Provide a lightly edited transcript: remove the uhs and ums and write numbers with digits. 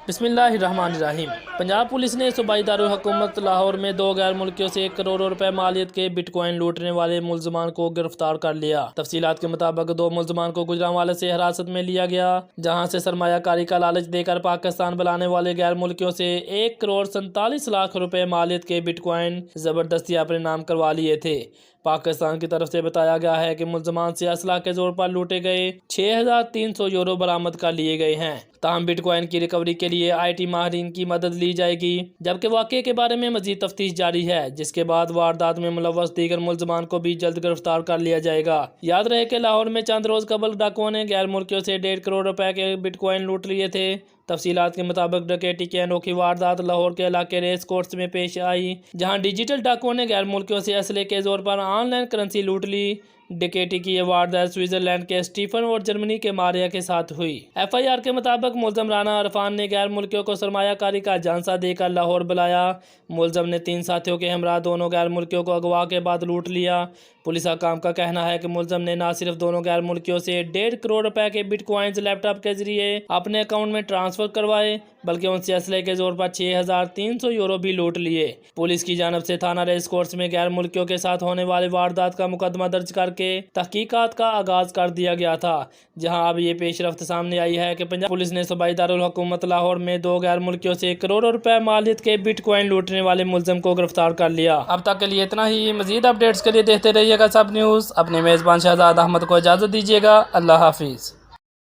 बिस्मिल्लाहिर्रहमानिर्रहीम। पंजाब पुलिस ने सूबाई दारुल हुकूमत लाहौर में 2 गैर मुल्कियों से 1 करोड़ रुपए मालियत के बिटकॉइन लूटने वाले मुल्ज़मान को गिरफ्तार कर लिया। तफसीलात के मुताबिक 2 मुल्ज़मान को गुजरांवाले से हिरासत में लिया गया, जहां से सरमायाकारी का लालच देकर पाकिस्तान बुलाने वाले गैर मुल्कियों से 1 करोड़ 47 लाख रुपए मालियत के बिटकॉइन जबरदस्ती अपने नाम करवा लिए थे। पाकिस्तान की तरफ से बताया गया है कि मुल्ज़मान से असला के जोर पर लूटे गए 6,300 यूरो बरामद कर लिए गए हैं। ताहम बिटकॉइन की रिकवरी के लिए IT माहिरीन की मदद ली जाएगी, जबकि वाक़े के बारे में मज़ीद तफ्तीश जारी है, जिसके बाद वारदात में मुलव्वस दीगर मुल्ज़मान को भी जल्द गिरफ्तार कर लिया जाएगा। याद रहे कि लाहौर में चंद रोज़ कबल डाकुओं ने गैर मुल्कियों से 1.5 करोड़ रुपए के बिटकॉइन लूट लिए थे। तफसीलात के मुताबिक डकैती की अनोखी वारदात लाहौर के इलाके रेस कोर्स में पेश आई, जहां डिजिटल डाकुओं ने गैर मुल्कियों से असले के जोर पर ऑनलाइन करेंसी लूट ली। डकैती की यह वारदात स्विट्जरलैंड के स्टीफन और जर्मनी के मारिया के साथ हुई। FIR के मुताबिक मुल्ज़म राना अरफान ने गैर मुल्कियों को सरमायाकारी का झांसा देकर लाहौर बुलाया। मुल्ज़म ने 3 साथियों के हमरा दोनों गैर मुल्कियों को अगवा के बाद लूट लिया। पुलिस हकाम का कहना है कि मुल्ज़म ने न सिर्फ दोनों गैर मुल्कियों से 1.5 करोड़ रुपए के बिटकॉइंस लैपटॉप के जरिए अपने अकाउंट में ट्रांसफर करवाए, बल्कि उनसे असले के जोर पर 6,300 यूरो भी लूट लिए। पुलिस की जानब से थाना रेस कोर्स में गैर मुल्कियों के साथ होने वाले वारदात का मुकदमा दर्ज करके तहकीकात का आगाज कर दिया गया था, जहां अब ये पेशरफ्त सामने आई है कि पंजाब पुलिस ने सूबाई दारुल हुकूमत लाहौर में 2 गैर मुल्कियों से 1 करोड़ रुपए मालियत के बिटकॉइन लूटने वाले मुल्ज़म को गिरफ्तार कर लिया। अब तक के लिए इतना ही। मजीद अपडेट्स के लिए देखते रहिएगा सब न्यूज़। अपने मेज़बान शहजाद अहमद को इजाज़त दीजिएगा। अल्लाह हाफिज़।